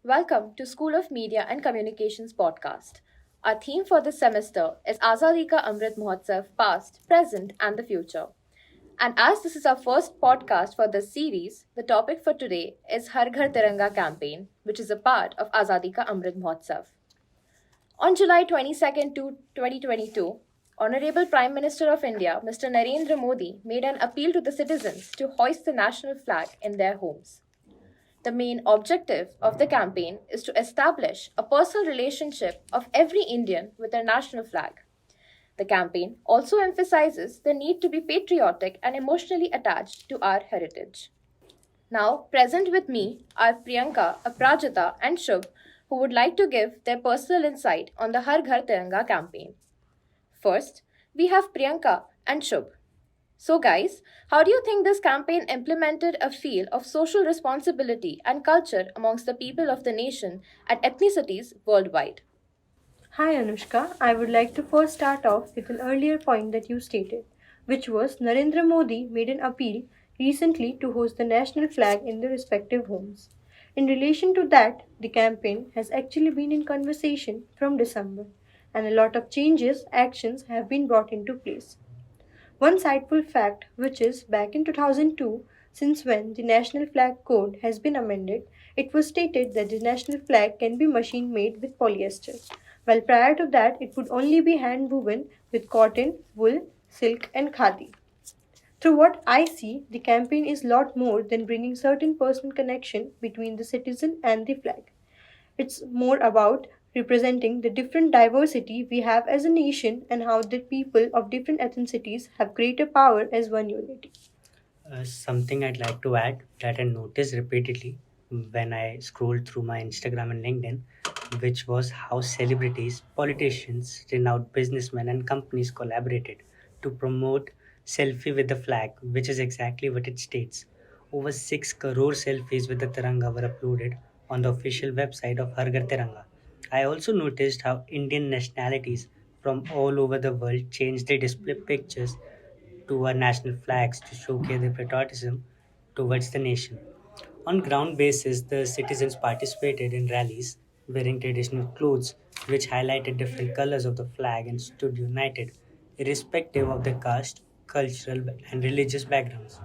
Welcome to School of Media and Communications podcast. Our theme for this semester is Azadi ka Amrit Mahotsav, past, present, and the future. And as this is our first podcast for this series, the topic for today is Har Ghar Tiranga campaign, which is a part of Azadi ka Amrit Mahotsav. On July 22, 2022, Honorable Prime Minister of India, Mr. Narendra Modi, made an appeal to the citizens to hoist the national flag in their homes. The main objective of the campaign is to establish a personal relationship of every Indian with their national flag. The campaign also emphasizes the need to be patriotic and emotionally attached to our heritage. Now, present with me are Priyanka, Aparajeeta, and Shubh, who would like to give their personal insight on the Har Ghar Tiranga campaign. First, we have Priyanka and Shubh. So, guys, how do you think this campaign implemented a feel of social responsibility and culture amongst the people of the nation at ethnicities worldwide? Hi Anushka, I would like to first start off with an earlier point that you stated, which was Narendra Modi made an appeal recently to host the national flag in their respective homes. In relation to that, the campaign has actually been in conversation from December, and a lot of changes, actions have been brought into place. One insightful fact, which is back in 2002, since when the National Flag Code has been amended, it was stated that the national flag can be machine made with polyester, while prior to that it would only be hand woven with cotton, wool, silk, and khadi. Through what I see, the campaign is lot more than bringing certain personal connection between the citizen and the flag. It's more about representing the different diversity we have as a nation and how the people of different ethnicities have greater power as one unity. Something I'd like to add that I noticed repeatedly when I scrolled through my Instagram and LinkedIn, which was how celebrities, politicians, renowned businessmen, and companies collaborated to promote selfie with the flag, which is exactly what it states. Over 6 crore selfies with the Tiranga were uploaded on the official website of Har Ghar Tiranga. I also noticed how Indian nationalities from all over the world changed their display pictures to our national flags to showcase their patriotism towards the nation. On ground basis, the citizens participated in rallies wearing traditional clothes which highlighted different colors of the flag and stood united, irrespective of their caste, cultural, and religious backgrounds.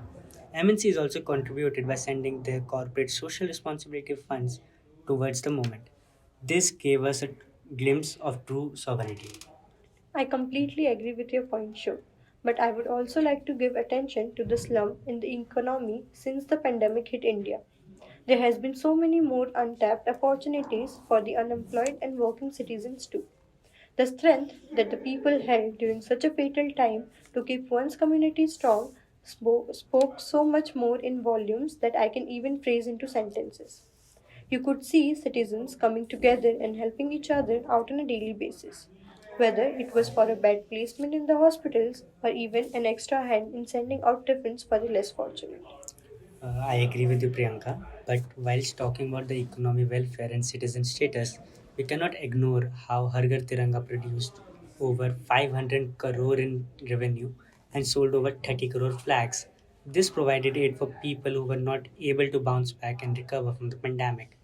MNCs also contributed by sending their corporate social responsibility funds towards the movement. This gave us a glimpse of true sovereignty. I completely agree with your point, Shubh. But I would also like to give attention to the slump in the economy since the pandemic hit India. There has been so many more untapped opportunities for the unemployed and working citizens too. The strength that the people held during such a fatal time to keep one's community strong spoke so much more in volumes that I can even phrase into sentences. You could see citizens coming together and helping each other out on a daily basis, whether it was for a bed placement in the hospitals or even an extra hand in sending out tiffins for the less fortunate. I agree with you, Priyanka. But whilst talking about the economy, welfare, and citizen status, we cannot ignore how Har Ghar Tiranga produced over 500 crore in revenue and sold over 30 crore flags. This provided aid for people who were not able to bounce back and recover from the pandemic.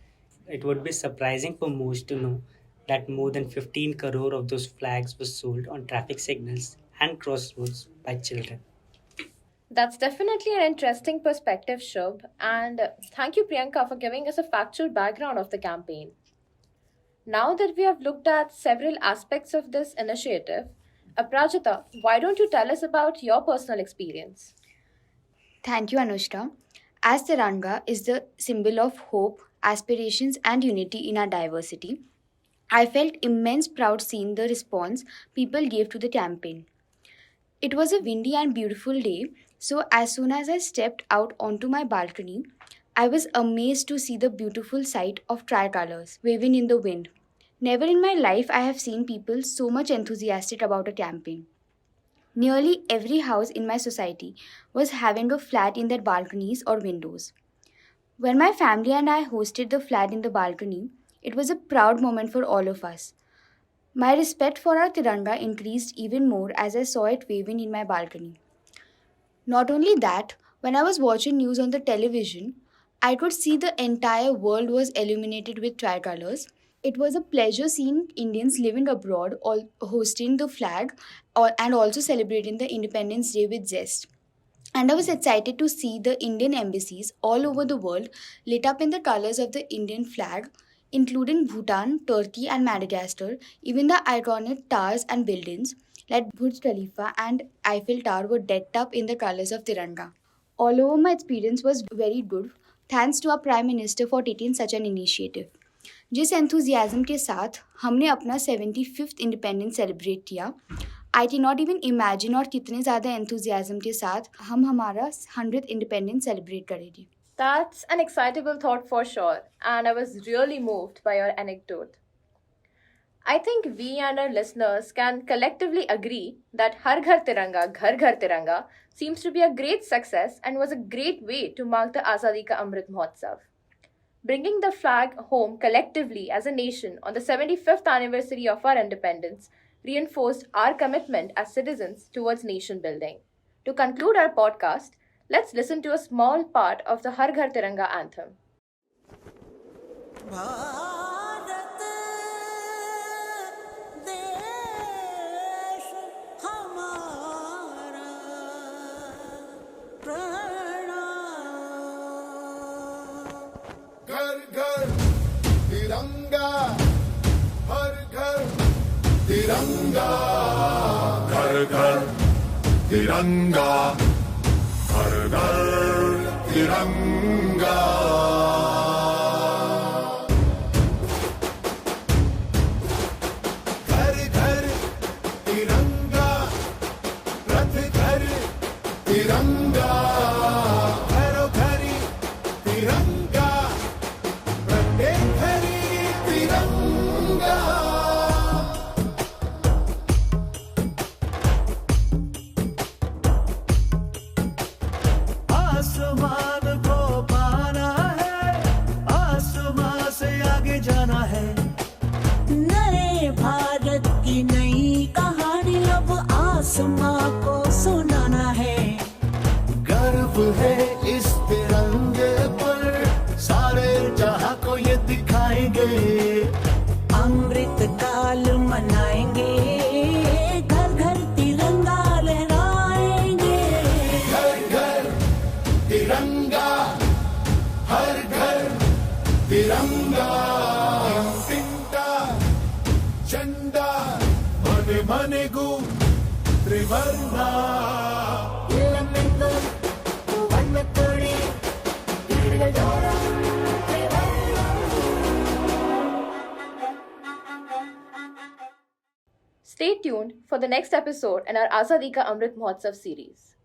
It would be surprising for most to know that more than 15 crore of those flags were sold on traffic signals and crossroads by children. That's definitely an interesting perspective, Shubh, and thank you, Priyanka, for giving us a factual background of the campaign. Now that we have looked at several aspects of this initiative, Aprajita, why don't you tell us about your personal experience? Thank you, Anushka. As Tiranga is the symbol of hope, aspirations, and unity in our diversity, I felt immense proud seeing the response people gave to the campaign. It was a windy and beautiful day, so as soon as I stepped out onto my balcony, I was amazed to see the beautiful sight of tricolors waving in the wind. Never in my life I have seen people so much enthusiastic about a campaign. Nearly every house in my society was having a flag in their balconies or windows. When my family and I hosted the flag in the balcony, it was a proud moment for all of us. My respect for our Tiranga increased even more as I saw it waving in my balcony. Not only that, when I was watching news on the television, I could see the entire world was illuminated with tricolors. It was a pleasure seeing Indians living abroad all hosting the flag and also celebrating the Independence Day with zest. And I was excited to see the Indian embassies all over the world lit up in the colors of the Indian flag, including Bhutan, Turkey, and Madagascar. Even the iconic towers and buildings like Burj Khalifa and Eiffel Tower were decked up in the colors of Tiranga. All over, my experience was very good. Thanks to our Prime Minister for taking such an initiative. जिस enthusiasm के साथ हमने अपना 75th independence celebrate किया, I can not even imagine और कितने ज़्यादा enthusiasm के साथ हम हमारा 100th इंडिपेंडेंस सेलिब्रेट करेंगे. That's an excitable thought for sure, and I was really moved by your anecdote. I think we and our listeners can collectively agree that Har Ghar Tiranga seems to be a great success and was a great way to mark the Azadi Ka Amrit Mahotsav. Bringing the flag home collectively as a nation on the 75th anniversary of our independence reinforced our commitment as citizens towards nation building. To conclude our podcast, let's listen to a small part of the Har Ghar Tiranga anthem. घर घर तिरंगा, हर घर तिरंगा, घर घर तिरंगा, हर घर तिरंगा. घर घर तिरंगा, रथ घर तिरंगा, घरों घरी तिरंगा, प्रत्येक घरी तिरंगा. आसमान को पाना है, आसमान से आगे जाना है. नए भारत की नई कहानी अब आसमां को सुनाना है. गर्व है इस तिरंगे पर, सारे जहां को ये दिखाएंगे. अमृत काल मनाएंगे, घर घर तिरंगा लहराएंगे. घर घर तिरंगा, हर घर तिरंगा. तिंटा झंडा मने मने गु त्रिवर्णा. Stay tuned for the next episode in our Azadi Ka Amrit Mahotsav series.